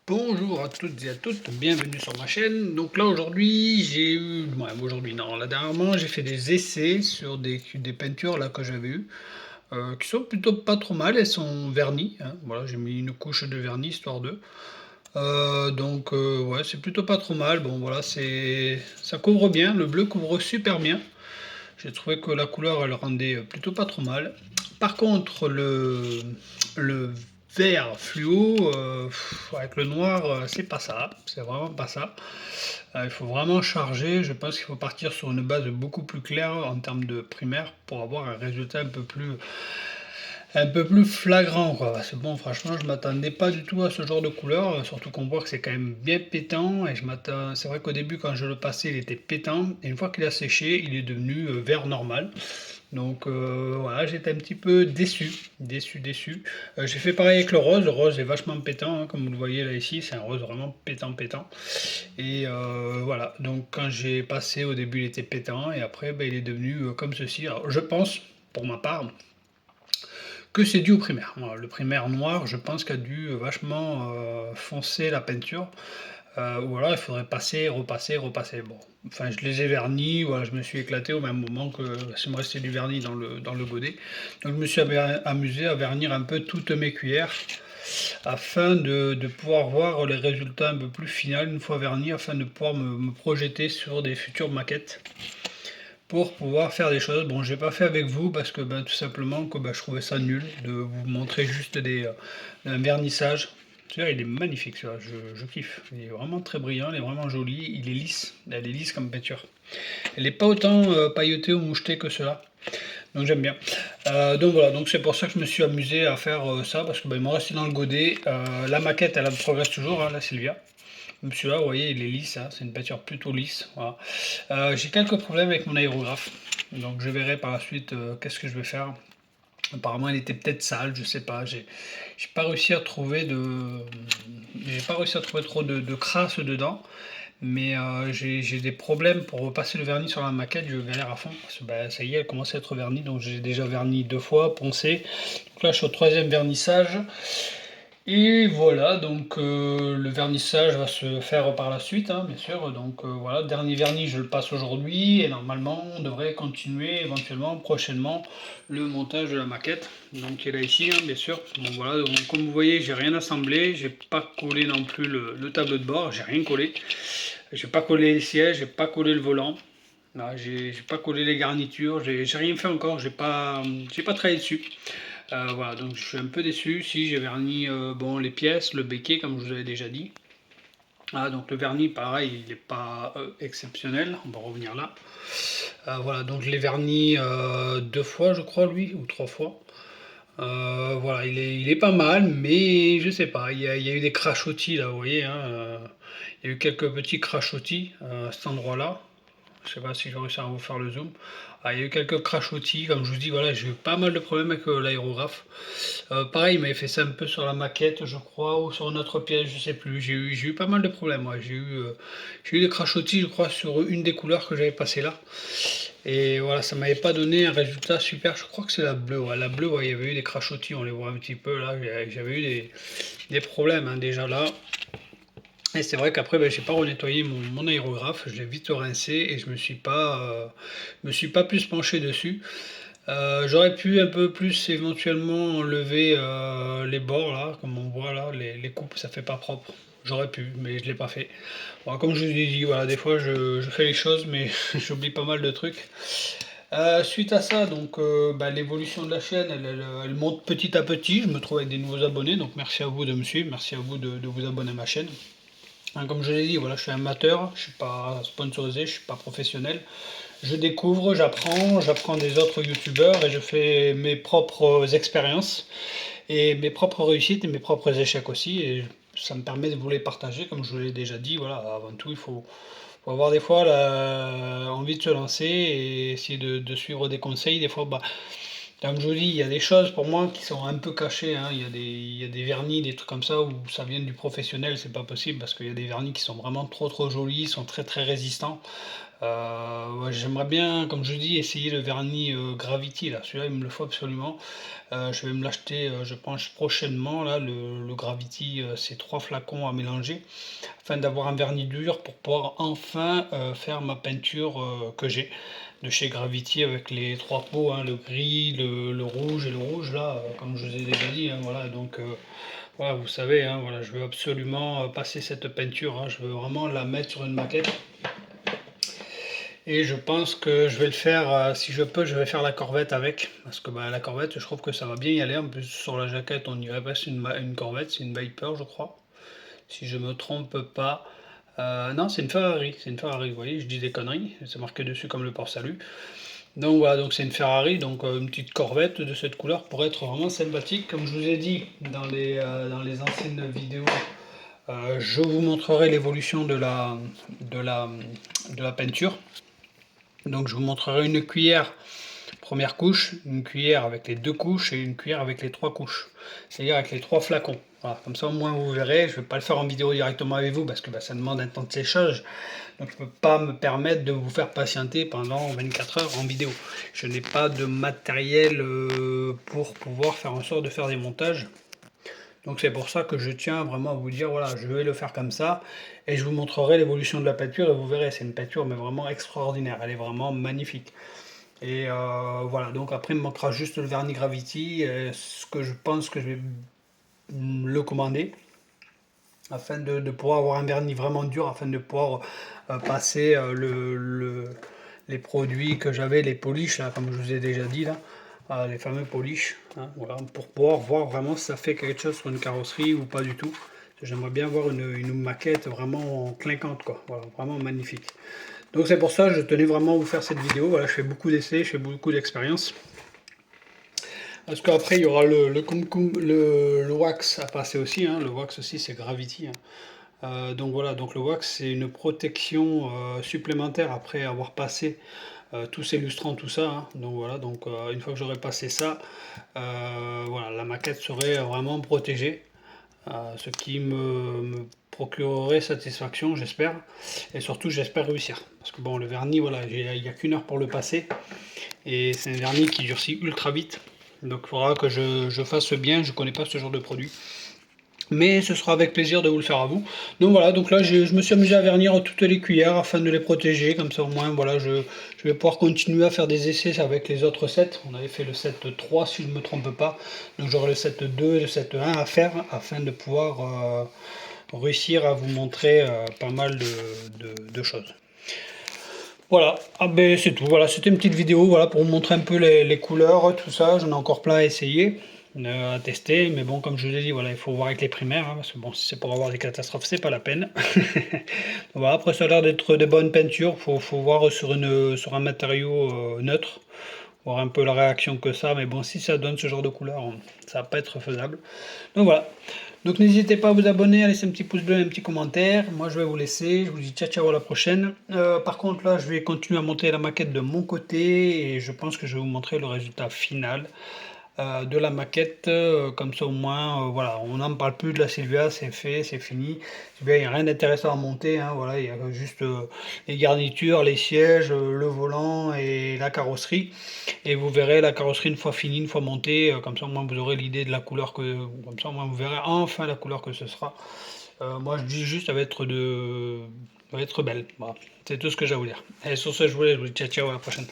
Bonjour à toutes et à tous, bienvenue sur ma chaîne. Donc là aujourd'hui aujourd'hui non, là dernièrement j'ai fait des essais sur des peintures là que j'avais eues, qui sont plutôt pas trop mal, elles sont vernies, hein. Voilà, j'ai mis une couche de vernis histoire de. Ouais, c'est plutôt pas trop mal. Bon voilà, ça couvre bien, le bleu couvre super bien. J'ai trouvé que la couleur elle rendait plutôt pas trop mal. Par contre le vert fluo, avec le noir, c'est pas ça, c'est vraiment pas ça. Il faut vraiment charger, je pense qu'il faut partir sur une base beaucoup plus claire en termes de primaire pour avoir un résultat un peu plus flagrant, quoi. C'est bon, franchement, je m'attendais pas du tout à ce genre de couleur, surtout qu'on voit que c'est quand même bien pétant et c'est vrai qu'au début quand je le passais, il était pétant et une fois qu'il a séché, il est devenu, vert normal. Voilà, j'étais un petit peu déçu, déçu, déçu. J'ai fait pareil avec le rose est vachement pétant, hein, comme vous le voyez là ici, c'est un rose vraiment pétant, pétant. Voilà, donc quand j'ai passé au début il était pétant et après, il est devenu, comme ceci. Alors je pense, pour ma part, que c'est dû au primaire. Voilà, le primaire noir, je pense qu'il a dû vachement foncer la peinture. Ou alors il faudrait passer, repasser, repasser. Bon, enfin je les ai vernis, voilà, je me suis éclaté au même moment que s'il me restait du vernis dans le godet. Donc je me suis amusé à vernir un peu toutes mes cuillères afin de pouvoir voir les résultats un peu plus finaux une fois vernis, afin de pouvoir me projeter sur des futures maquettes pour pouvoir faire des choses. Bon, j'ai pas fait avec vous parce que tout simplement que je trouvais ça nul de vous montrer juste un vernissage. Celui-là, il est magnifique, celui-là, je kiffe. Il est vraiment très brillant, il est vraiment joli, il est lisse, elle est lisse comme peinture. Elle n'est pas autant pailletée ou mouchetée que cela, donc j'aime bien. Donc voilà, donc c'est pour ça que je me suis amusé à faire ça, parce que il m'en restait dans le godet. La maquette, elle progresse toujours, hein, la Sylvia. Même celui-là, vous voyez, il est lisse, hein, c'est une peinture plutôt lisse. Voilà. J'ai quelques problèmes avec mon aérographe, donc je verrai par la suite qu'est-ce que je vais faire. Apparemment, il était peut-être sale, je sais pas. J'ai pas réussi à trouver j'ai pas réussi à trouver trop de crasse dedans, mais j'ai des problèmes pour repasser le vernis sur la maquette. Je galère à fond parce que ça y est, elle commence à être vernie, donc j'ai déjà verni deux fois, poncé. Donc là, je suis au troisième vernissage. Et voilà, donc le vernissage va se faire par la suite, hein, bien sûr. Voilà, dernier vernis, je le passe aujourd'hui et normalement, on devrait continuer éventuellement prochainement le montage de la maquette. Donc qui est là ici, hein, bien sûr. Bon voilà, donc, comme vous voyez, j'ai rien assemblé, j'ai pas collé non plus le tableau de bord, j'ai rien collé. J'ai pas collé les sièges, j'ai pas collé le volant. Là, j'ai pas collé les garnitures, j'ai rien fait encore, j'ai pas travaillé dessus. Voilà, donc je suis un peu déçu. Si j'ai verni bon, les pièces, le béquet, comme je vous avais déjà dit. Ah, donc le vernis, pareil, il n'est pas exceptionnel. On va revenir là. Voilà, donc je l'ai verni deux fois, je crois, lui, ou trois fois. Voilà, il est pas mal, mais je sais pas. Il y a eu des crachotis là, vous voyez, hein, il y a eu quelques petits crachotis à cet endroit-là. Je sais pas si je vais réussir à vous faire le zoom. Il y a eu quelques crachotis, comme je vous dis, voilà, j'ai eu pas mal de problèmes avec l'aérographe. Pareil, il m'avait fait ça un peu sur la maquette, je crois, ou sur notre pièce, je sais plus. J'ai eu pas mal de problèmes, moi. J'ai eu des crachotis, je crois, sur une des couleurs que j'avais passées là. Et voilà, ça m'avait pas donné un résultat super. Je crois que c'est la bleue. Ouais. La bleue, ouais, il y avait eu des crachotis, on les voit un petit peu là. J'avais eu des problèmes hein, déjà là. Et c'est vrai qu'après, j'ai pas renettoyé mon aérographe, je l'ai vite rincé et je me suis pas plus penché dessus. J'aurais pu un peu plus éventuellement enlever les bords là, comme on voit là, les coupes, ça fait pas propre. J'aurais pu, mais je l'ai pas fait. Bon, comme je vous ai dit, voilà, des fois je fais les choses, mais j'oublie pas mal de trucs. Suite à ça, donc l'évolution de la chaîne, elle monte petit à petit. Je me trouve avec des nouveaux abonnés, donc merci à vous de me suivre, merci à vous de vous abonner à ma chaîne. Hein, comme je l'ai dit, voilà, je suis amateur, je ne suis pas sponsorisé, je ne suis pas professionnel. Je découvre, j'apprends des autres youtubeurs et je fais mes propres expériences et mes propres réussites et mes propres échecs aussi. Et ça me permet de vous les partager, comme je vous l'ai déjà dit. Voilà, avant tout, il faut avoir des fois envie de se lancer et essayer de suivre des conseils. Des fois, comme je vous dis, il y a des choses pour moi qui sont un peu cachées, hein. Il y a des vernis, des trucs comme ça où ça vient du professionnel, c'est pas possible parce qu'il y a des vernis qui sont vraiment trop trop jolis, sont très très résistants. Ouais, j'aimerais bien, comme je dis, essayer le vernis, Gravity là, celui-là il me le faut absolument. Je vais me l'acheter, je pense prochainement là, le Gravity, c'est 3 flacons à mélanger, afin d'avoir un vernis dur pour pouvoir enfin, faire ma peinture, que j'ai de chez Gravity avec les 3 pots, hein, le gris, le rouge et le rouge là, comme je vous ai déjà dit, hein, voilà donc voilà, vous savez, hein, voilà, je veux absolument, passer cette peinture, hein, je veux vraiment la mettre sur une maquette. Et je pense que je vais le faire, si je peux, je vais faire la Corvette avec. Parce que bah, la Corvette, je trouve que ça va bien y aller. En plus, sur la jaquette, on dirait presque une Corvette, c'est une Viper, je crois. Si je me trompe pas. Non, c'est une Ferrari. C'est une Ferrari, vous voyez, je dis des conneries. C'est marqué dessus comme le port-salut. Donc voilà, donc c'est une Ferrari, donc une petite Corvette de cette couleur pour être vraiment sympathique. Comme je vous ai dit dans les anciennes vidéos, je vous montrerai l'évolution de la, de la peinture. Donc je vous montrerai une cuillère première couche, une cuillère avec les deux couches et une cuillère avec les trois couches, c'est-à-dire avec les trois flacons. Voilà, comme ça au moins vous verrez, je ne vais pas le faire en vidéo directement avec vous parce que bah, ça demande un temps de séchage, donc je ne peux pas me permettre de vous faire patienter pendant 24 heures en vidéo. Je n'ai pas de matériel pour pouvoir faire en sorte de faire des montages. Donc c'est pour ça que je tiens vraiment à vous dire, voilà, je vais le faire comme ça, et je vous montrerai l'évolution de la peinture, et vous verrez, c'est une peinture mais vraiment extraordinaire, elle est vraiment magnifique. Et voilà, donc après il me manquera juste le vernis Gravity, ce que je pense que je vais le commander, afin de pouvoir avoir un vernis vraiment dur, afin de pouvoir passer les produits que j'avais, les polish, là, comme je vous ai déjà dit, là, les fameux polish, hein, voilà, pour pouvoir voir vraiment si ça fait quelque chose sur une carrosserie ou pas du tout. J'aimerais bien avoir une maquette vraiment clinquante, quoi, voilà, vraiment magnifique. Donc c'est pour ça que je tenais vraiment à vous faire cette vidéo. Voilà, je fais beaucoup d'essais, je fais beaucoup d'expériences. Parce qu'après il y aura le wax à passer aussi, hein. Le wax aussi c'est Gravity, hein. Donc voilà, donc le wax c'est une protection supplémentaire après avoir passé tous ces lustrants, tout ça, hein. Donc voilà, donc une fois que j'aurai passé ça, voilà, la maquette serait vraiment protégée. Ce qui me procurerait satisfaction, j'espère, et surtout j'espère réussir. Parce que bon, le vernis, voilà, il n'y a qu'une heure pour le passer, et c'est un vernis qui durcit ultra vite, donc il faudra que je fasse bien, je connais pas ce genre de produit. Mais ce sera avec plaisir de vous le faire à vous. Donc voilà, donc là je me suis amusé à vernir toutes les cuillères afin de les protéger, comme ça au moins voilà, je vais pouvoir continuer à faire des essais avec les autres sets. On avait fait le set 3 si je ne me trompe pas, donc j'aurai le set 2 et le set 1 à faire afin de pouvoir réussir à vous montrer pas mal de choses. Voilà, ah ben c'est tout, voilà, c'était une petite vidéo voilà, pour vous montrer un peu les couleurs, tout ça, j'en ai encore plein à essayer, à tester, mais bon comme je vous l'ai dit, voilà, il faut voir avec les primaires, hein, parce que bon, si c'est pour avoir des catastrophes, c'est pas la peine. Voilà, après ça a l'air d'être de bonnes peintures, faut voir sur un matériau neutre, voir un peu la réaction que ça, mais bon si ça donne ce genre de couleur, ça va pas être faisable. Donc voilà, donc n'hésitez pas à vous abonner, à laisser un petit pouce bleu et un petit commentaire. Moi je vais vous laisser, je vous dis ciao ciao à la prochaine. Par contre là je vais continuer à monter la maquette de mon côté et je pense que je vais vous montrer le résultat final de la maquette. Comme ça au moins voilà, on n'en parle plus de la Silvia, c'est fait, c'est fini. Il n'y a rien d'intéressant à monter, hein, voilà, il y a juste les garnitures, les sièges, le volant et la carrosserie. Et vous verrez la carrosserie une fois finie, une fois montée, comme ça au moins vous aurez l'idée de la couleur comme ça au moins vous verrez enfin la couleur que ce sera. Moi je dis juste, ça va être belle. Voilà. C'est tout ce que j'ai à vous dire. Et sur ce je vous laisse, je vous dis ciao ciao, à la prochaine.